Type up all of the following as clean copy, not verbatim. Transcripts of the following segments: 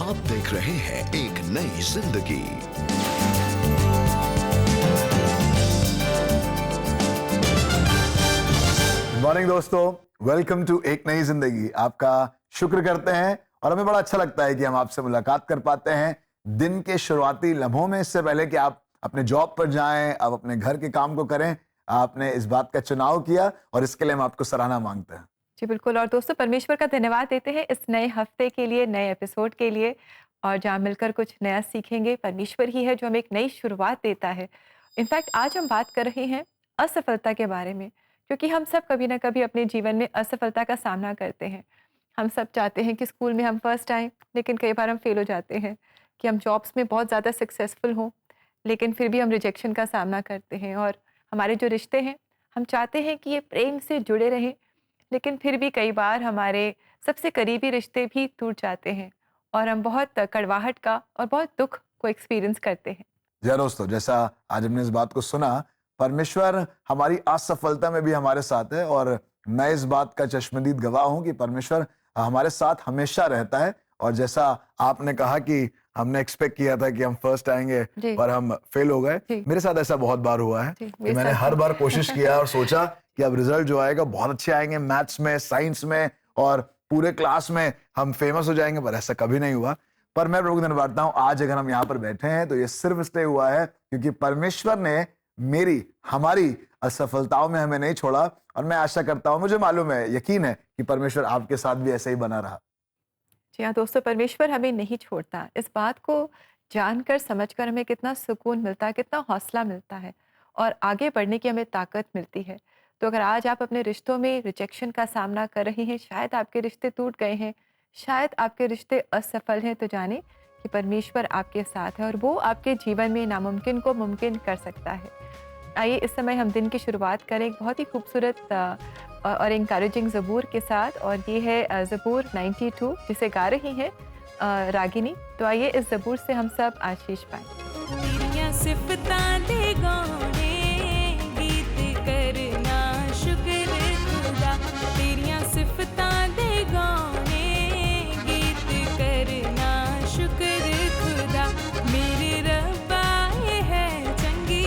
आप देख रहे हैं एक नई जिंदगी। मॉर्निंग दोस्तों, वेलकम टू एक नई जिंदगी। आपका शुक्र करते हैं और हमें बड़ा अच्छा लगता है कि हम आपसे मुलाकात कर पाते हैं दिन के शुरुआती लम्हों में। इससे पहले कि आप अपने जॉब पर जाएं, आप अपने घर के काम को करें, आपने इस बात का चुनाव किया और इसके लिए हम आपको सराहना मांगते हैं। जी बिल्कुल। और दोस्तों, परमेश्वर का धन्यवाद देते हैं इस नए हफ्ते के लिए, नए एपिसोड के लिए, और जहाँ मिलकर कुछ नया सीखेंगे। परमेश्वर ही है जो हमें एक नई शुरुआत देता है। इनफैक्ट आज हम बात कर रहे हैं असफलता के बारे में, क्योंकि हम सब कभी ना कभी अपने जीवन में असफलता का सामना करते हैं। हम सब चाहते हैं कि स्कूल में हम फर्स्ट आएँ, लेकिन कई बार हम फेल हो जाते हैं। कि हम जॉब्स में बहुत ज़्यादा सक्सेसफुल हों, लेकिन फिर भी हम रिजेक्शन का सामना करते हैं। और हमारे जो रिश्ते हैं, हम चाहते हैं कि ये प्रेम से जुड़े रहें, लेकिन फिर भी कई बार हमारे सबसे करीबी रिश्ते भी टूट जाते हैं और हम बहुत कड़वाहट का और बहुत दुख को एक्सपीरियंस करते हैं। जी दोस्तों, जैसा आज हमने इस बात को सुना, परमेश्वर हमारी असफलता में भी हमारे साथ है और मैं इस बात का चश्मदीद गवाह हूं कि परमेश्वर हमारे साथ हमेशा रहता है। और जैसा आपने कहा कि हमने एक्सपेक्ट किया था कि हम फर्स्ट आएंगे पर हम फेल हो गए, मेरे साथ ऐसा बहुत बार हुआ है कि मैंने हर बार कोशिश किया और सोचा कि अब रिजल्ट जो आएगा बहुत अच्छे आएंगे, मैथ्स में, साइंस में और पूरे क्लास में हम फेमस हो जाएंगे, पर ऐसा कभी नहीं हुआ। पर मैं प्रभु को धन्यवाद हूं, आज अगर हम यहाँ पर बैठे हैं तो ये सिर्फ इसलिए हुआ है क्योंकि परमेश्वर ने हमारी असफलताओं में हमें नहीं छोड़ा। और मैं आशा करता हूं, मुझे मालूम है, यकीन है कि परमेश्वर आपके साथ भी ऐसे ही बना रहा। जी हाँ दोस्तों, परमेश्वर हमें नहीं छोड़ता। इस बात को जानकर समझकर हमें कितना सुकून मिलता है, कितना हौसला मिलता है और आगे बढ़ने की हमें ताकत मिलती है। तो अगर आज आप अपने रिश्तों में रिजेक्शन का सामना कर रहे हैं, शायद आपके रिश्ते टूट गए हैं, शायद आपके रिश्ते असफल हैं, तो जाने कि परमेश्वर आपके साथ है और वो आपके जीवन में नामुमकिन को मुमकिन कर सकता है। आइए इस समय हम दिन की शुरुआत करें एक बहुत ही खूबसूरत और इंकरेजिंग ज़बूर के साथ, और ये है ज़बूर 92 जिसे गा रही हैं रागिनी। तो आइए इस ज़बूर से हम सब आशीष पाएं। तेरियां सिफतां दे गाने गीत करना शुक्र खुदा, तेरियां सिफतां दे गाने गीत करना शुक्र खुदा। मेरे रब्बा है चंगी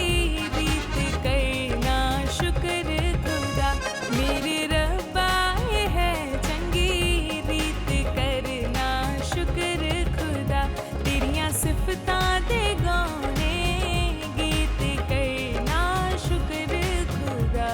रीत करना शुक्र खुदा, मेरे रब्बा है चंगी रीत करना शुक्र खुदा। तेरियां सिफतां दे गाने गीत करना शुक्र खुदा।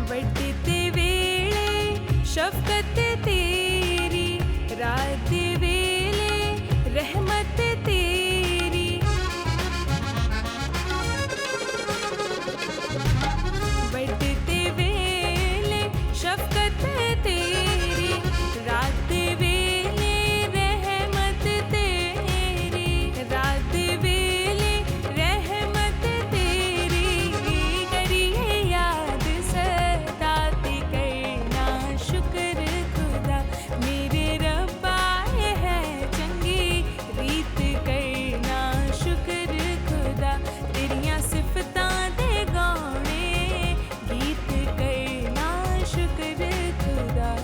वड्डे वेले शफकत तेरी, रात वेले रहमत तेरी। वड्डे वेले शफकत तेरी, रात वेले रहमत तेरी, रात वेले रहमत तेरी। करिए याद सताती करना शुक्र खुदा, मेरे रब्बा है चंगी रीत करना शुक्र खुदा। तेरियां सिफतां दे गाने गीत करना शुक्र खुदा।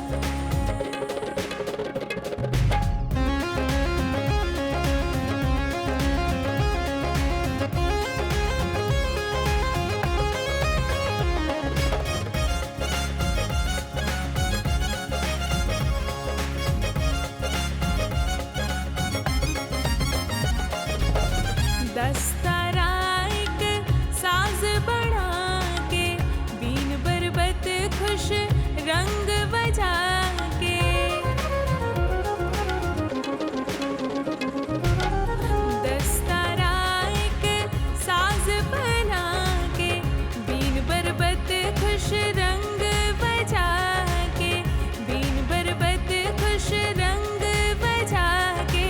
दस्तरा एक साज बना के, बीन बरबत खुश रंग बजा के। दस्तरा एक साज बना के, बीन बरबत खुश रंग बजा के, बीन बरबत खुश रंग बजा के।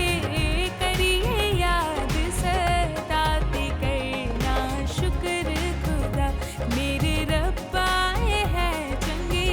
करिए याद सताती करना शुक्र खुदा, मेरे रब्बा है चंगी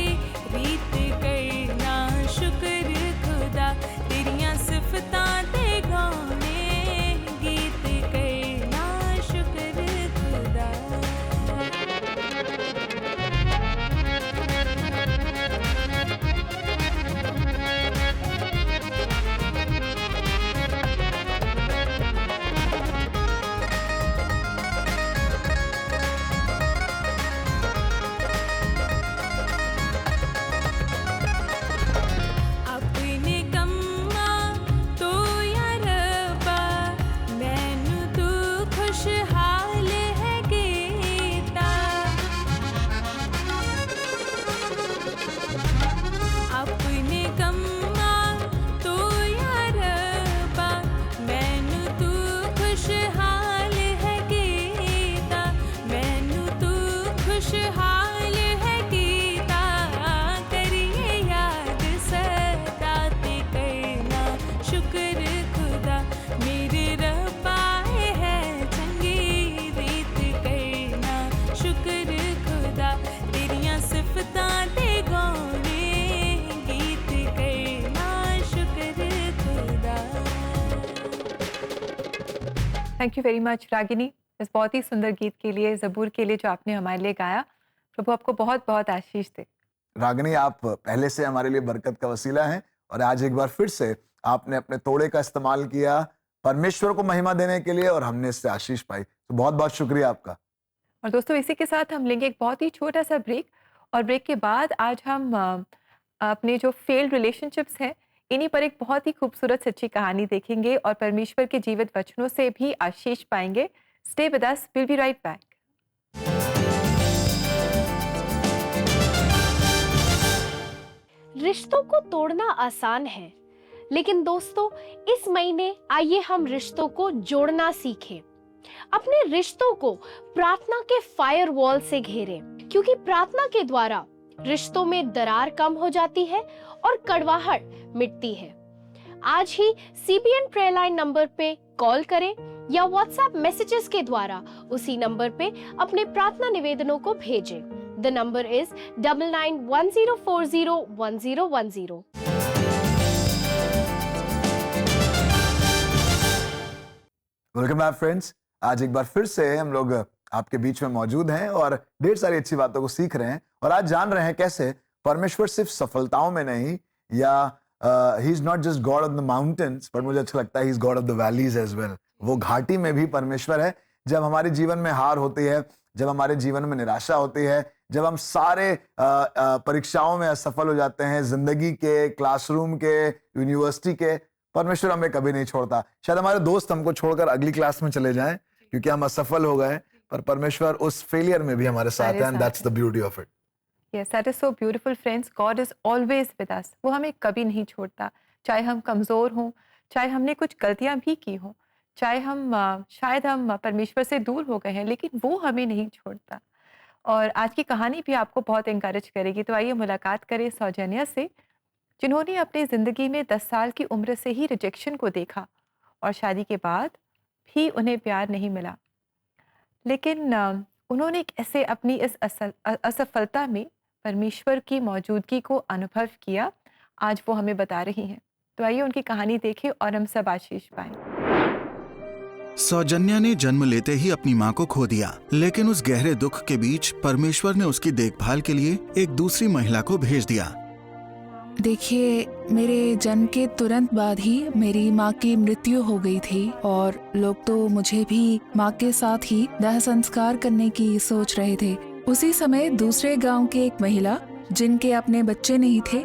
thank you very much Ragini, इस बहुत ही सुंदर गीत के लिए, ज़बूर के लिए जो आपने हमारे लिए गाया। प्रभु आपको बहुत बहुत आशीष दे। रागिनी, आप पहले से हमारे लिए बरकत का वसीला हैं और आज एक बार फिर से आपने अपने तोड़े का इस्तेमाल किया परमेश्वर को महिमा देने के लिए और हमने इससे आशीष पाई। तो बहुत बहुत शुक्रिया आपका। और दोस्तों, इसी के साथ हम लेंगे एक बहुत ही छोटा सा ब्रेक, और ब्रेक के बाद आज हम अपने जो फेल्ड रिलेशनशिप्स हैं इन्हीं पर एक बहुत ही खूबसूरत सच्ची कहानी देखेंगे और परमेश्वर के जीवित वचनों से भी आशीष पाएंगे। Stay with us, will be right back. रिश्तों को तोड़ना आसान है, लेकिन दोस्तों इस महीने आइए हम रिश्तों को जोड़ना सीखें। अपने रिश्तों को प्रार्थना के फायर वॉल से घेरें, क्योंकि प्रार्थना के द्वारा रिश्तों में दरार कम हो जाती है और कड़वाहट मिटती है। आज ही CBN प्रेयर लाइन नंबर पे कॉल करें या व्हाट्सएप मैसेजेस के द्वारा उसी नंबर पे अपने प्रार्थना निवेदनों को भेजें। The number is 9910401010। Welcome back friends. आज एक बार फिर से हम लोग आपके बीच में मौजूद हैं और ढेर सारी अच्छी बातों को सीख रहे हैं और आज जान रहे हैं कैसे परमेश्वर सिर्फ सफलताओं में नहीं, या he is not just God of the mountains, पर मुझे अच्छा लगता है he is God of the valleys as well. वो घाटी में भी परमेश्वर है। जब हमारे जीवन में हार होती है, जब हमारे जीवन में निराशा होती है, जब हम सारे परीक्षाओं में असफल हो जाते हैं, जिंदगी के, क्लासरूम के, यूनिवर्सिटी के, परमेश्वर हमें कभी नहीं छोड़ता। शायद हमारे दोस्त हमको छोड़कर अगली क्लास में चले जाएं क्योंकि हम असफल हो गए, पर परमेश्वर उस फेलियर में भी हमारे साथ है, and that's the beauty of it. Yes, that is so beautiful friends. God is always with us. वो हमें कभी नहीं छोड़ता, चाहे हम कमजोर हों, चाहे हमने कुछ गलतियां भी की हों, चाहे हम शायद हम परमेश्वर से दूर हो गए हैं, लेकिन वो हमें नहीं छोड़ता। और आज की कहानी भी आपको बहुत इंकरेज करेगी। तो आइए मुलाकात करें सौजन्या से, जिन्होंने अपनी ज़िंदगी में 10 साल की उम्र से ही रिजेक्शन को देखा और शादी के बाद भी उन्हें प्यार नहीं मिला, लेकिन उन्होंने कैसे अपनी इस असफलता में परमेश्वर की मौजूदगी को अनुभव किया, आज वो हमें बता रही हैं। तो आइए उनकी कहानी देखें और हम सब आशीष पाएं। सौजन्या ने जन्म लेते ही अपनी मां को खो दिया, लेकिन उस गहरे दुख के बीच परमेश्वर ने उसकी देखभाल के लिए एक दूसरी महिला को भेज दिया। देखिए, मेरे जन्म के तुरंत बाद ही मेरी माँ की मृत्यु हो गई थी और लोग तो मुझे भी माँ के साथ ही दाह संस्कार करने की सोच रहे थे। उसी समय दूसरे गांव की एक महिला, जिनके अपने बच्चे नहीं थे,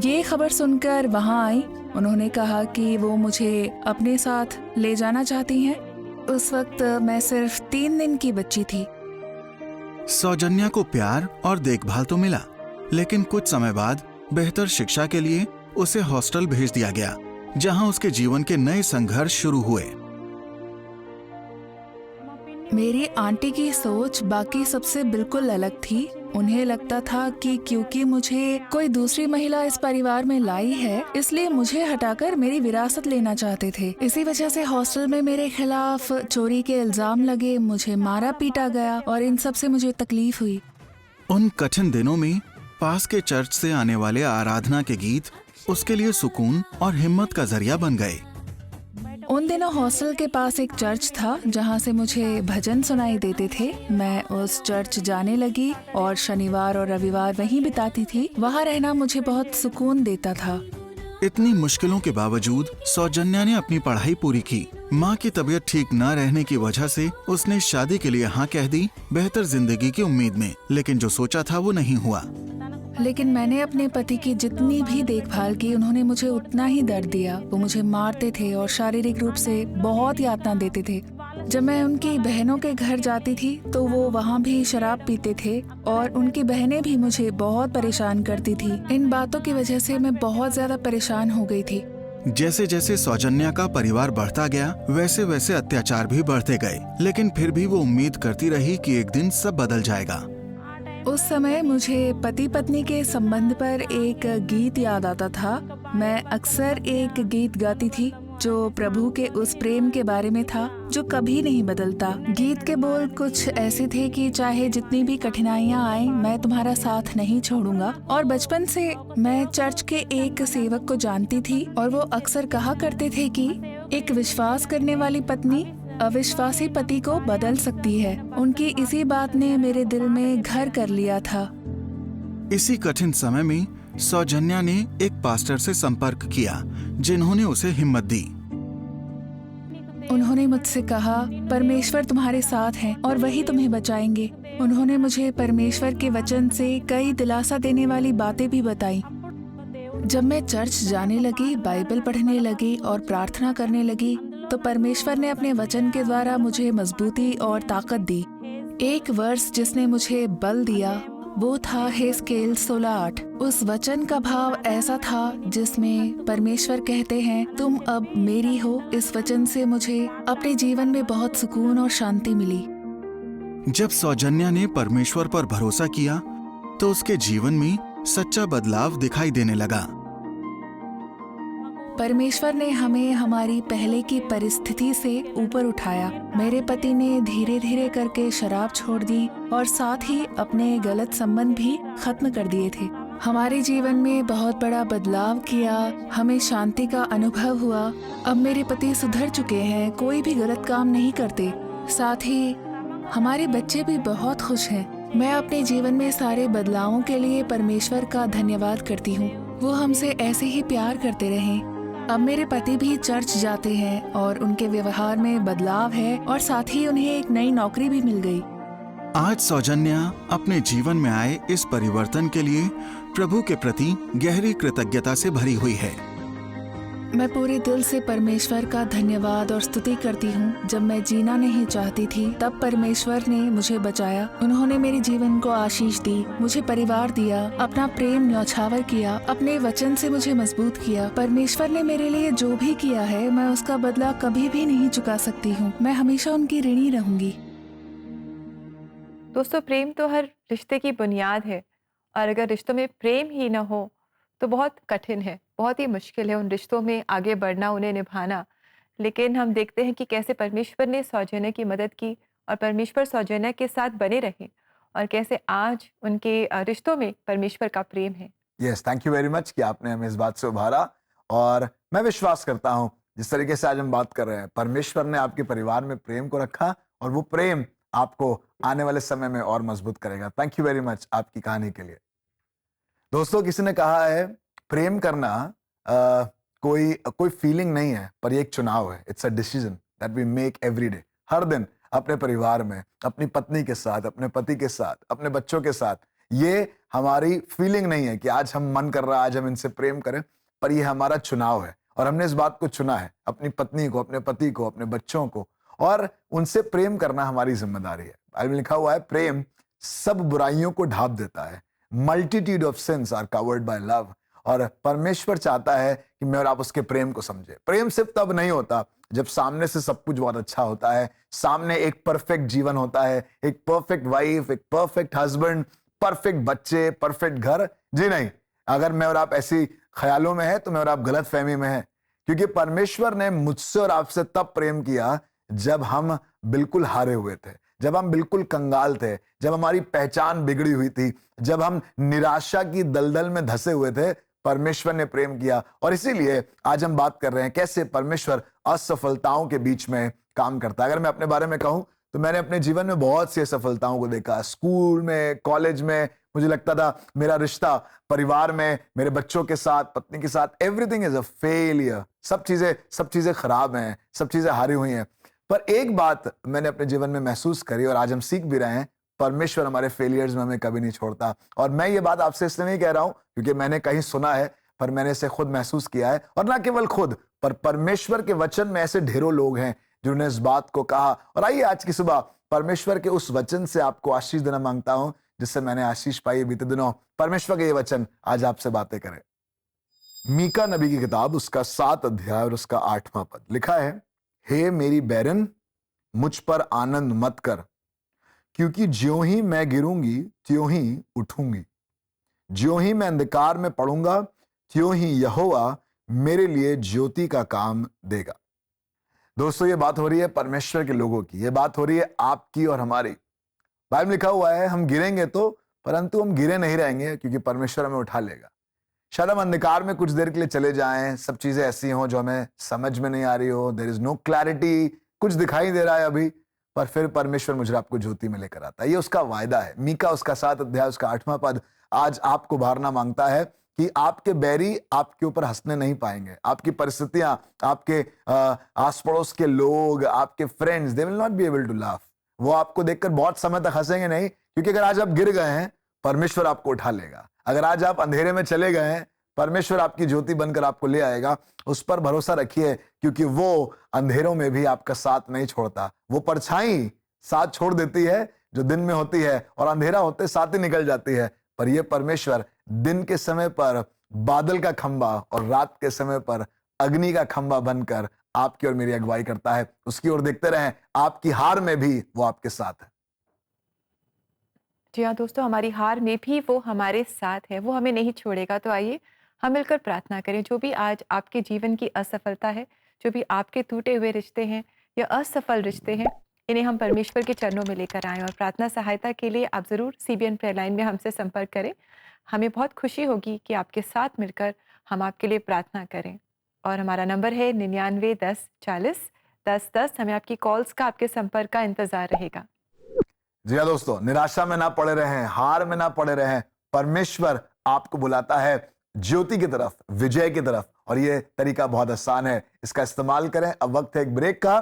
ये खबर सुनकर वहाँ आई। उन्होंने कहा कि वो मुझे अपने साथ ले जाना चाहती हैं। उस वक्त मैं सिर्फ 3 दिन की बच्ची थी। सौजन्या को प्यार और देखभाल तो मिला, लेकिन कुछ समय बाद बेहतर शिक्षा के लिए उसे हॉस्टल भेज दिया गया, जहां उसके जीवन के नए संघर्ष शुरू हुए। मेरी आंटी की सोच बाकी सबसे बिल्कुल अलग थी। उन्हें लगता था कि क्योंकि मुझे कोई दूसरी महिला इस परिवार में लाई है, इसलिए मुझे हटाकर मेरी विरासत लेना चाहते थे। इसी वजह से हॉस्टल में मेरे खिलाफ चोरी के इल्जाम लगे, मुझे मारा पीटा गया और इन सब से मुझे तकलीफ हुई। उन कठिन दिनों में पास के चर्च से आने वाले आराधना के गीत उसके लिए सुकून और हिम्मत का जरिया बन गए। उन दिनों हॉस्टल के पास एक चर्च था जहां से मुझे भजन सुनाई देते थे। मैं उस चर्च जाने लगी और शनिवार और रविवार वहीं बिताती थी। वहां रहना मुझे बहुत सुकून देता था। इतनी मुश्किलों के बावजूद सौजन्या ने अपनी पढ़ाई पूरी की। माँ की तबीयत ठीक न रहने की वजह से उसने शादी के लिए हाँ कह दी, बेहतर जिंदगी की उम्मीद में, लेकिन जो सोचा था वो नहीं हुआ। लेकिन मैंने अपने पति की जितनी भी देखभाल की, उन्होंने मुझे उतना ही दर्द दिया। वो मुझे मारते थे और शारीरिक रूप से बहुत यातना देते थे। जब मैं उनकी बहनों के घर जाती थी तो वो वहाँ भी शराब पीते थे और उनकी बहनें भी मुझे बहुत परेशान करती थी। इन बातों की वजह से मैं बहुत ज्यादा परेशान हो गई थी। जैसे जैसे सौजन्या का परिवार बढ़ता गया, वैसे वैसे अत्याचार भी बढ़ते गए, लेकिन फिर भी वो उम्मीद करती रही कि एक दिन सब बदल जाएगा। उस समय मुझे पति पत्नी के संबंध पर एक गीत याद आता था। मैं अक्सर एक गीत गाती थी जो प्रभु के उस प्रेम के बारे में था जो कभी नहीं बदलता। गीत के बोल कुछ ऐसे थे कि चाहे जितनी भी कठिनाइयां आए, मैं तुम्हारा साथ नहीं छोड़ूंगा। और बचपन से मैं चर्च के एक सेवक को जानती थी और वो अक्सर कहा करते थे कि एक विश्वास करने वाली पत्नी अविश्वासी पति को बदल सकती है। उनकी इसी बात ने मेरे दिल में घर कर लिया था। इसी कठिन समय में सौजन्या ने एक पास्टर से संपर्क किया, जिन्होंने उसे हिम्मत दी। उन्होंने मुझसे कहा, परमेश्वर तुम्हारे साथ हैं और वही तुम्हें बचाएंगे। उन्होंने मुझे परमेश्वर के वचन से कई दिलासा देने वाली बातें भी बताई। जब मैं चर्च जाने लगी, बाइबल पढ़ने लगी और प्रार्थना करने लगी, तो परमेश्वर ने अपने वचन के द्वारा मुझे मजबूती और ताकत दी। एक वर्ष जिसने मुझे बल दिया वो था हेस्केल 16:8। उस वचन का भाव ऐसा था जिसमें परमेश्वर कहते हैं, तुम अब मेरी हो। इस वचन से मुझे अपने जीवन में बहुत सुकून और शांति मिली। जब सौजन्या ने परमेश्वर पर भरोसा किया तो उसके जीवन में सच्चा बदलाव दिखाई देने लगा। परमेश्वर ने हमें हमारी पहले की परिस्थिति से ऊपर उठाया। मेरे पति ने धीरे धीरे करके शराब छोड़ दी और साथ ही अपने गलत संबंध भी खत्म कर दिए थे। हमारे जीवन में बहुत बड़ा बदलाव किया, हमें शांति का अनुभव हुआ। अब मेरे पति सुधर चुके हैं, कोई भी गलत काम नहीं करते। साथ ही हमारे बच्चे भी बहुत खुश हैं। मैं अपने जीवन में सारे बदलावों के लिए परमेश्वर का धन्यवाद करती हूँ। वो हमसे ऐसे ही प्यार करते रहें। अब मेरे पति भी चर्च जाते हैं और उनके व्यवहार में बदलाव है और साथ ही उन्हें एक नई नौकरी भी मिल गई। आज सौजन्या अपने जीवन में आए इस परिवर्तन के लिए प्रभु के प्रति गहरी कृतज्ञता से भरी हुई है। मैं पूरे दिल से परमेश्वर का धन्यवाद और स्तुति करती हूँ। जब मैं जीना नहीं चाहती थी, तब परमेश्वर ने मुझे बचाया। उन्होंने मेरे जीवन को आशीष दी, मुझे परिवार दिया, अपना प्रेम न्यौछावर किया, अपने वचन से मुझे मजबूत किया। परमेश्वर ने मेरे लिए जो भी किया है, मैं उसका बदला कभी भी नहीं चुका सकती हूँ। मैं हमेशा उनकी ऋणी रहूंगी। दोस्तों, प्रेम तो हर रिश्ते की बुनियाद है और अगर रिश्तों में प्रेम ही ना हो तो बहुत कठिन है, बहुत ही मुश्किल है उन रिश्तों में आगे बढ़ना, उन्हें निभाना। लेकिन हम देखते हैं कि कैसे परमेश्वर ने सौजन्या की मदद की और परमेश्वर सौजन्या के साथ बने रहे और कैसे आज उनके रिश्तों में परमेश्वर का प्रेम है। Yes, thank you very much कि आपने हमें इस बात से उभारा। और मैं विश्वास करता हूँ जिस तरीके से आज हम बात कर रहे हैं, परमेश्वर ने आपके परिवार में प्रेम को रखा और वो प्रेम आपको आने वाले समय में और मजबूत करेगा। थैंक यू वेरी मच आपकी कहानी के लिए। दोस्तों, किसी ने कहा है प्रेम करना कोई फीलिंग नहीं है, पर ये एक चुनाव है। It's a decision that we make every day. हर दिन अपने परिवार में, अपनी पत्नी के साथ, अपने पति के साथ, अपने बच्चों के साथ। ये हमारी फीलिंग नहीं है कि आज हम मन कर रहा है आज हम इनसे प्रेम करें, पर ये हमारा चुनाव है और हमने इस बात को चुना है, अपनी पत्नी को, अपने पति को, अपने बच्चों को, और उनसे प्रेम करना हमारी जिम्मेदारी है। बाइबल में लिखा हुआ है, प्रेम सब बुराइयों को ढांप देता है। Multitude of sins are covered by love. और परमेश्वर चाहता है कि मैं और आप उसके प्रेम को समझे। प्रेम सिर्फ तब नहीं होता जब सामने से सब कुछ बहुत अच्छा होता है, सामने एक परफेक्ट जीवन होता है, एक परफेक्ट वाइफ, एक परफेक्ट हस्बैंड, परफेक्ट बच्चे, परफेक्ट घर। जी नहीं, अगर मैं और आप ऐसी ख्यालों में है तो मैं और आप गलत फहमी में है, क्योंकि परमेश्वर ने मुझसे और आपसे तब प्रेम किया जब हम बिल्कुल हारे हुए थे, जब हम बिल्कुल कंगाल थे, जब हमारी पहचान बिगड़ी हुई थी, जब हम निराशा की दलदल में धंसे हुए थे। परमेश्वर ने प्रेम किया और इसीलिए आज हम बात कर रहे हैं कैसे परमेश्वर असफलताओं के बीच में काम करता है। अगर मैं अपने बारे में कहूं तो मैंने अपने जीवन में बहुत सी असफलताओं को देखा। स्कूल में, कॉलेज में मुझे लगता था मेरा रिश्ता परिवार में, मेरे बच्चों के साथ, पत्नी के साथ, एवरीथिंग इज अ फेलियर। सब चीजें खराब हैं, सब चीजें हारी हुई हैं। पर एक बात मैंने अपने जीवन में महसूस करी और आज हम सीख भी रहे हैं, परमेश्वर हमारे फेलियर्स में हमें कभी नहीं छोड़ता। और मैं ये बात आपसे इसलिए नहीं कह रहा हूं क्योंकि मैंने कहीं सुना है, पर मैंने इसे खुद महसूस किया है। और ना केवल खुद, पर परमेश्वर के वचन में ऐसे ढेरों लोग हैं जिन्होंने इस बात को कहा। और आइए आज की सुबह परमेश्वर के उस वचन से आपको आशीष देना मांगता हूं जिससे मैंने आशीष पाई बीते दिनों। परमेश्वर के ये वचन आज आपसे बातें करें। मीका नबी की किताब, उसका 7 अध्याय और उसका 8वां पद लिखा है, हे मेरी बैरन, मुझ पर आनंद मत कर, क्योंकि ज्यों ही मैं गिरूंगी त्यों ही उठूंगी, ज्यों ही मैं अंधकार में पड़ूंगा त्यों ही यहोवा मेरे लिए ज्योति का काम देगा। दोस्तों, ये बात हो रही है परमेश्वर के लोगों की, ये बात हो रही है आपकी और हमारी। बाइबल में लिखा हुआ है, हम गिरेंगे तो, परंतु हम गिरे नहीं रहेंगे क्योंकि परमेश्वर हमें उठा लेगा। शायद हम अंधकार में कुछ देर के लिए चले जाएं, सब चीजें ऐसी हों जो हमें समझ में नहीं आ रही हो, देयर इज नो क्लैरिटी, कुछ दिखाई दे रहा है अभी, पर फिर परमेश्वर मुझे आपको ज्योति में लेकर आता है। ये उसका वायदा है। मीका उसका 7 अध्याय उसका 8वां पद आज आपको उभारना मांगता है कि आपके बैरी आपके ऊपर हंसने नहीं पाएंगे। आपकी परिस्थितियां, आपके आस पड़ोस के लोग, आपके friends, they will not be able to laugh. वो आपको देखकर बहुत समय तक हंसेंगे नहीं, क्योंकि अगर आज आप गिर गए हैं, परमेश्वर आपको उठा लेगा। अगर आज आप अंधेरे में चले गए हैं, परमेश्वर आपकी ज्योति बनकर आपको ले आएगा। उस पर भरोसा रखिए, क्योंकि वो अंधेरों में भी आपका साथ नहीं छोड़ता। वो परछाई साथ छोड़ देती है जो दिन में होती है, और अंधेरा होते साथ ही निकल जाती है। पर ये परमेश्वर दिन के समय पर बादल का खंबा और रात के समय पर अग्नि का खंबा बनकर आपकी और मेरी अगुवाई करता है। उसकी ओर देखते रहें, आपकी हार में भी वो आपके साथ है। जी हाँ दोस्तों, हमारी हार में भी वो हमारे साथ है, वो हमें नहीं छोड़ेगा। तो आइए हम मिलकर प्रार्थना करें। जो भी आज आपके जीवन की असफलता है, जो भी आपके टूटे हुए रिश्ते हैं या असफल रिश्ते हैं, इन्हें हम परमेश्वर के चरणों में लेकर आएं। और प्रार्थना सहायता के लिए आप ज़रूर CBN प्रेयर लाइन में हमसे संपर्क करें। हमें बहुत खुशी होगी कि आपके साथ मिलकर हम आपके लिए प्रार्थना करें। और हमारा नंबर है 99 10 40 10 10। हमें आपकी कॉल्स का, आपके संपर्क का इंतजार रहेगा। जी हाँ दोस्तों, निराशा में ना पड़े रहें, हार में ना पड़े रहें। परमेश्वर आपको बुलाता है ज्योति की तरफ, विजय की तरफ, और ये तरीका बहुत आसान है। इसका इस्तेमाल करें। अब वक्त है एक ब्रेक का,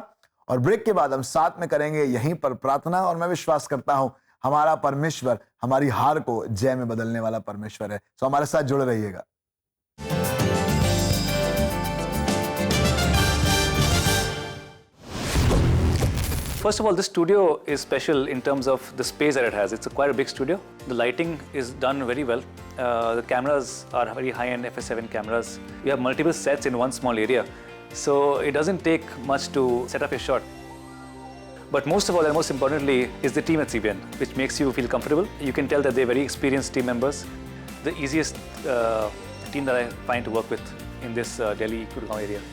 और ब्रेक के बाद हम साथ में करेंगे यहीं पर प्रार्थना। और मैं विश्वास करता हूं हमारा परमेश्वर हमारी हार को जय में बदलने वाला परमेश्वर है। तो हमारे साथ जुड़े रहिएगा। First of all, this studio is special in terms of the space that it has. It's quite a big studio. The lighting is done very well. The cameras are very high-end FS7 cameras. You have multiple sets in one small area. So it doesn't take much to set up a shot. But most of all, and most importantly, is the team at CBN, which makes you feel comfortable. You can tell that they're very experienced team members. The easiest team that I find to work with in this Delhi Gurgaon area.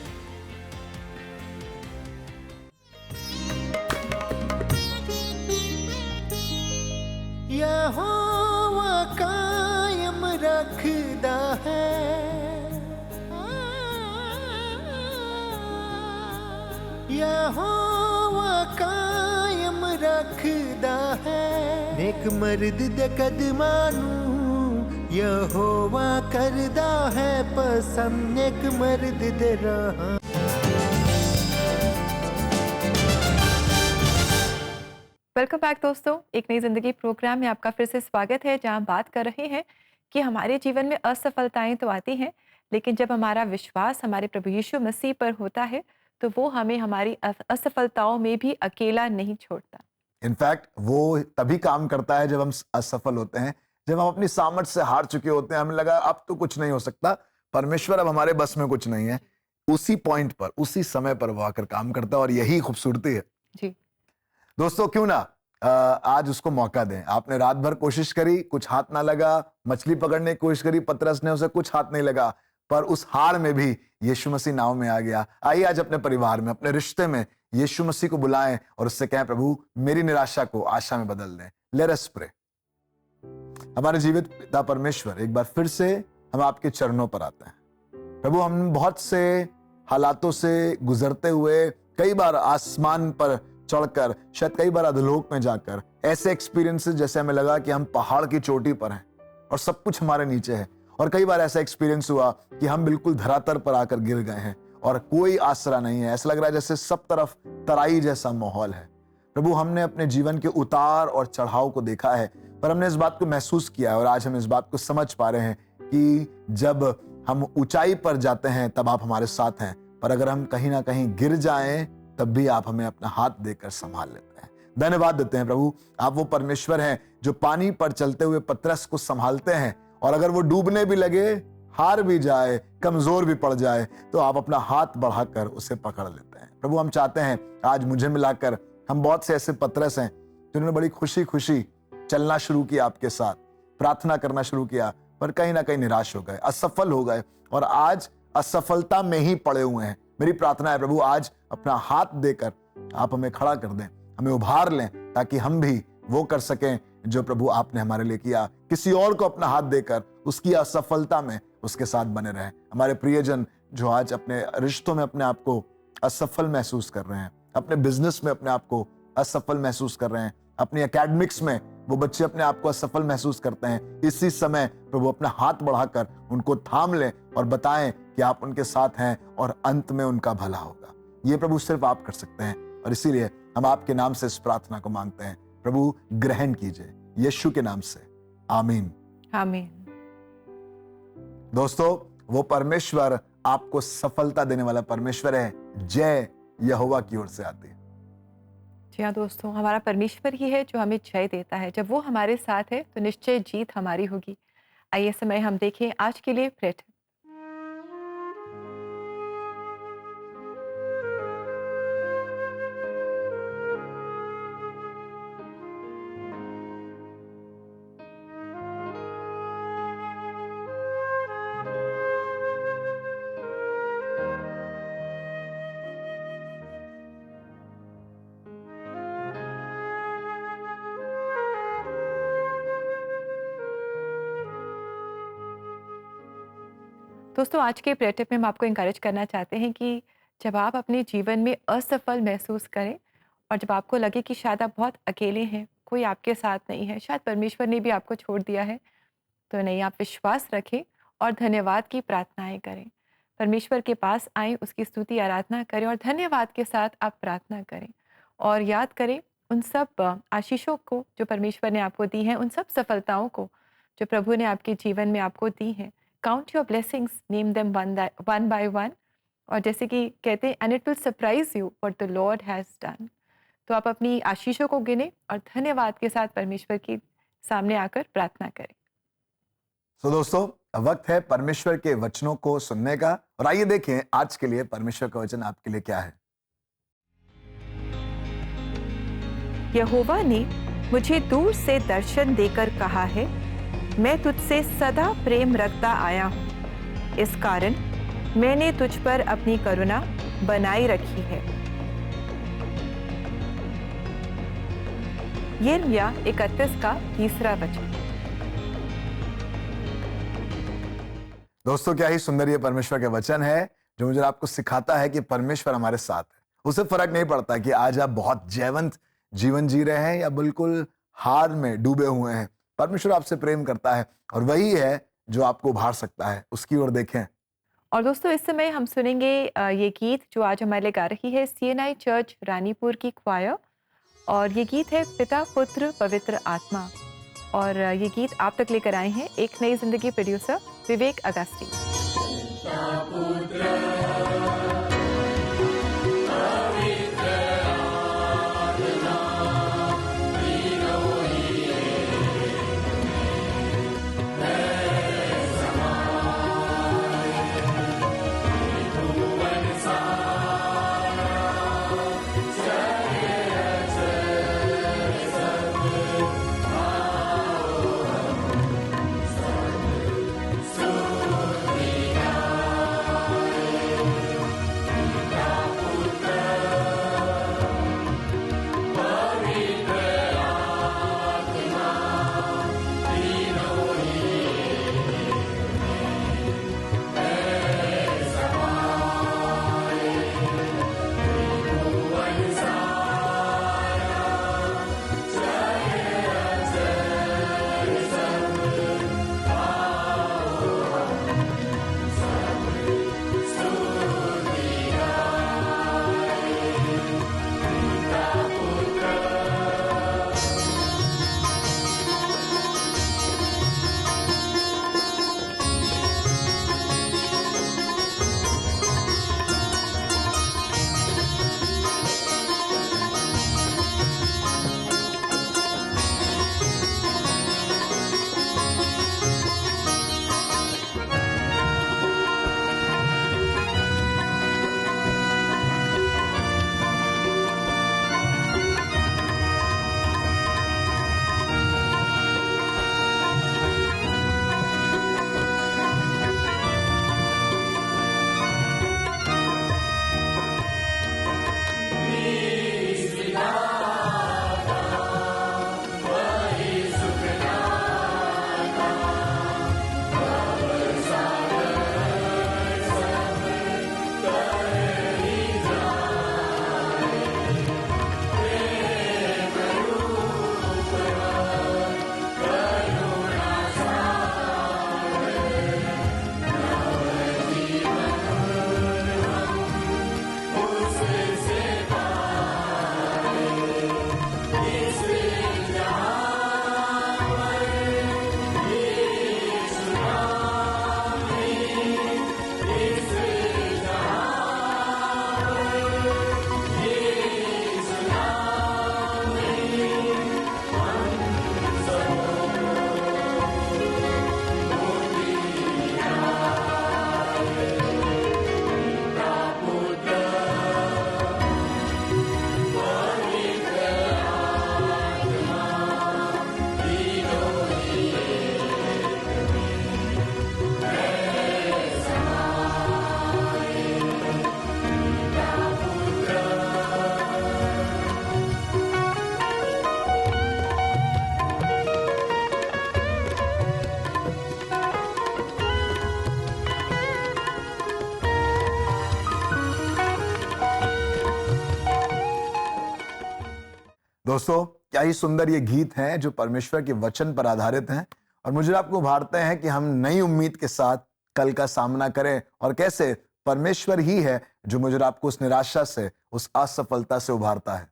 यहोवा कायम रखदा है, यहोवा कायम रखदा है। नेक मर्द दे कदमां नूं यहोवा करदा है पसंद, नेक मर्द दे राह। वेलकम बैक दोस्तों, एक नई जिंदगी प्रोग्राम में आपका फिर से स्वागत है, जहां बात कर रहे हैं कि हमारे जीवन में असफलताएं तो आती हैं, लेकिन जब हमारा विश्वास हमारे प्रभु यीशु मसीह पर होता है तो वो हमें हमारी असफलताओं में भी अकेला नहीं छोड़ता। इनफैक्ट वो तभी काम करता है जब हम असफल होते हैं, जब हम अपनी सामर्थ्य से हार चुके होते हैं, हमें लगा अब तो कुछ नहीं हो सकता, परमेश्वर अब हमारे बस में कुछ नहीं है। उसी पॉइंट पर, उसी समय पर वो आकर काम करता है, और यही खूबसूरती है। जी दोस्तों, क्यों ना आज उसको मौका दें। आपने रात भर कोशिश करी, कुछ हाथ ना लगा, मछली पकड़ने की कोशिश करी, पतरस ने, उसे कुछ हाथ नहीं लगा, पर उस हार में भी यीशु मसीह नाव में आ गया। आइए आज अपने परिवार में, अपने रिश्ते में यीशु मसीह को बुलाएं और उससे कहें, प्रभु मेरी निराशा को आशा में बदल दें। Let us pray. हमारे जीवित पिता परमेश्वर, एक बार फिर से हम आपके चरणों पर आते हैं। प्रभु, हम बहुत से हालातों से गुजरते हुए, कई बार आसमान पर चढ़कर, शायद कई बार अधोलोक में जाकर, ऐसे एक्सपीरियंसेस जैसे हमें लगा कि हम पहाड़ की चोटी पर हैं और सब कुछ हमारे नीचे है। और कई बार ऐसा एक्सपीरियंस हुआ कि हम बिल्कुल धरातल पर आकर गिर गए हैं और कोई आसरा नहीं है। ऐसा लग रहा है जैसे सब तरफ तराई जैसा माहौल है। प्रभु, हमने अपने जीवन के उतार और चढ़ाव को देखा है, पर हमने इस बात को महसूस किया है, और आज हम इस बात को समझ पा रहे हैं कि जब हम ऊंचाई पर जाते हैं तब आप हमारे साथ हैं, पर अगर हम कहीं ना कहीं गिर जाएं तब भी आप हमें अपना हाथ देकर संभाल लेते हैं। धन्यवाद देते हैं प्रभु, आप वो परमेश्वर हैं जो पानी पर चलते हुए पतरस को संभालते हैं, और अगर वो डूबने भी लगे, हार भी जाए, कमजोर भी पड़ जाए, तो आप अपना हाथ बढ़ाकर उसे पकड़ लेते हैं। प्रभु, हम चाहते हैं आज मुझे मिलाकर हम बहुत से ऐसे पतरस हैं जिन्होंने बड़ी खुशी खुशी चलना शुरू किया, आपके साथ प्रार्थना करना शुरू किया, पर कहीं ना कहीं निराश हो गए, असफल हो गए, और आज असफलता में ही पड़े हुए हैं। मेरी प्रार्थना है प्रभु, आज अपना हाथ देकर आप हमें खड़ा कर दें, हमें उभार लें, ताकि हम भी वो कर सकें जो प्रभु आपने हमारे लिए किया। किसी और को अपना हाथ देकर उसकी असफलता में उसके साथ बने रहें। हमारे प्रियजन जो आज अपने रिश्तों में अपने आप को असफल महसूस कर रहे हैं, अपने बिजनेस में अपने आप को असफल महसूस कर रहे हैं, अपनी एकेडमिक्स में वो बच्चे अपने आप को असफल महसूस करते हैं, इसी समय प्रभु अपना हाथ बढ़ाकर उनको थाम लें और बताएं कि आप उनके साथ हैं और अंत में उनका भला होगा। ये प्रभु सिर्फ आप कर सकते हैं और इसीलिए हम आपके नाम से इस प्रार्थना को मांगते हैं। प्रभु ग्रहण कीजिए यीशु के नाम से, आमीन आमीन। दोस्तों, वो परमेश्वर आपको सफलता देने वाला परमेश्वर है। जय यहोवा की ओर से आती है। जी हाँ दोस्तों, हमारा परमेश्वर ही है जो हमें जय देता है। जब वो हमारे साथ है तो निश्चय जीत हमारी होगी। आइए समय हम देखें आज के लिए प्रेयर। दोस्तों, आज के प्रेयर टिप में हम आपको इंकरेज करना चाहते हैं कि जब आप अपने जीवन में असफल महसूस करें और जब आपको लगे कि शायद आप बहुत अकेले हैं, कोई आपके साथ नहीं है, शायद परमेश्वर ने भी आपको छोड़ दिया है, तो नहीं, आप विश्वास रखें और धन्यवाद की प्रार्थनाएं करें। परमेश्वर के पास आएं, उसकी स्तुति आराधना करें और धन्यवाद के साथ आप प्रार्थना करें और याद करें उन सब आशीषों को जो परमेश्वर ने आपको दी हैं, उन सब सफलताओं को जो प्रभु ने आपके जीवन में आपको दी हैं। Count your blessings, name them one by one, और जैसे कि कहते हैं and it will surprise you what the Lord has done. तो आप अपनी आशीषों को गिने और धन्यवाद के साथ परमेश्वर के सामने आकर प्रार्थना करें। तो दोस्तों, वक्त है परमेश्वर के वचनों को सुनने का और आइए देखें आज के लिए परमेश्वर का वचन आपके लिए क्या है। यहोवा ने मुझे दूर से दर्शन देकर कहा है, मैं तुझसे सदा प्रेम रखता आया हूँ, इस कारण मैंने तुझ पर अपनी करुणा बनाई रखी है। यिर्मयाह 31 का 3 वचन। दोस्तों, क्या ही सुंदर ये परमेश्वर के वचन है जो मुझे आपको सिखाता है कि परमेश्वर हमारे साथ है। उसे फर्क नहीं पड़ता कि आज आप बहुत जयवंत जीवन जी रहे हैं या बिल्कुल हार में डूबे हुए हैं। परमेश्वर आपसे प्रेम करता है और वही है जो आपको उभार सकता है, उसकी ओर देखें। और दोस्तों, इस समय हम सुनेंगे ये गीत जो आज हमारे लिए गा रही है CNI चर्च रानीपुर की क्वायर, और ये गीत है पिता पुत्र पवित्र आत्मा, और ये गीत आप तक लेकर आए हैं एक नई जिंदगी प्रोड्यूसर विवेक अगस्ती। दोस्तों, क्या ही सुंदर ये गीत हैं जो परमेश्वर के वचन पर आधारित हैं और मुझे आपको उभारते हैं कि हम नई उम्मीद के साथ कल का सामना करें और कैसे परमेश्वर ही है जो मुझे आपको उस निराशा से, उस असफलता से उभारता है।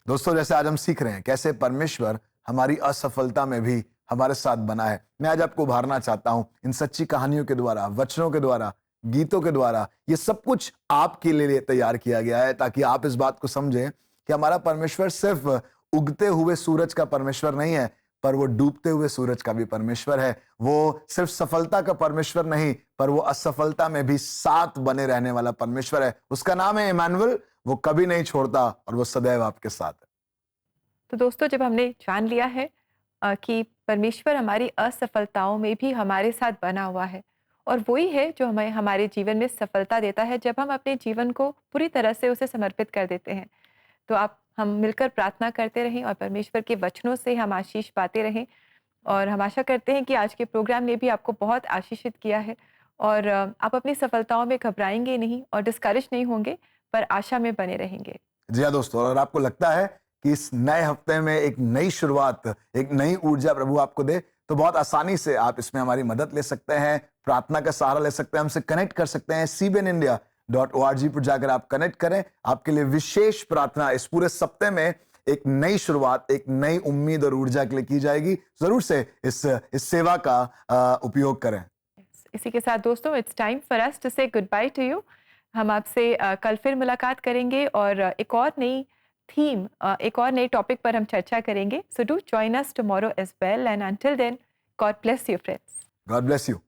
दोस्तों, जैसे आज हम सीख रहे हैं कैसे परमेश्वर हमारी असफलता में भी हमारे साथ बना है, मैं आज आपको उभारना चाहता हूं इन सच्ची कहानियों के द्वारा, वचनों के द्वारा, गीतों के द्वारा। ये सब कुछ आपके लिए तैयार किया गया है ताकि आप इस बात को समझें कि हमारा परमेश्वर सिर्फ उगते हुए सूरज का परमेश्वर नहीं है, पर वो डूबते हुए सूरज का भी परमेश्वर है। वो सिर्फ सफलता का परमेश्वर नहीं, पर वो असफलता में भी साथ बने रहने वाला परमेश्वर है। उसका नाम है इमानुएल। वो कभी नहीं छोड़ता और वो सदैव आपके साथ है। तो दोस्तों, जब हमने जान लिया है कि परमेश्वर हमारी असफलताओं में भी हमारे साथ बना हुआ है और वही है जो हमें हमारे जीवन में सफलता देता है जब हम अपने जीवन को पूरी तरह से उसे समर्पित कर देते हैं। तो हम मिलकर प्रार्थना करते रहें और परमेश्वर के वचनों से हम आशीष पाते रहें। और हम आशा करते हैं कि आज के प्रोग्राम ने भी आपको बहुत आशीषित किया है और आप अपनी सफलताओं में घबराएंगे नहीं और डिस्करेज नहीं होंगे, पर आशा में बने रहेंगे। जी हाँ दोस्तों, और आपको लगता है कि इस नए हफ्ते में एक नई शुरुआत, एक नई ऊर्जा प्रभु आपको दे, तो बहुत आसानी से आप इसमें हमारी मदद ले सकते हैं, प्रार्थना का सहारा ले सकते हैं, हमसे कनेक्ट कर सकते हैं। cbnindia.org पर जाकर आप कनेक्ट करें। आपके लिए विशेष प्रार्थना इस पूरे सप्ते में एक नई शुरुआत, एक नई उम्मीद और ऊर्जा के लिए की जाएगी। जरूर से इस सेवा का उपयोग करें। इसी के साथ दोस्तों, it's time for us to say goodbye to you. हम आपसे कल फिर मुलाकात करेंगे और एक और नई थीम, एक और नए टॉपिक पर हम चर्चा करेंगे। So do join us tomorrow as well and until then, God bless you friends. God bless you.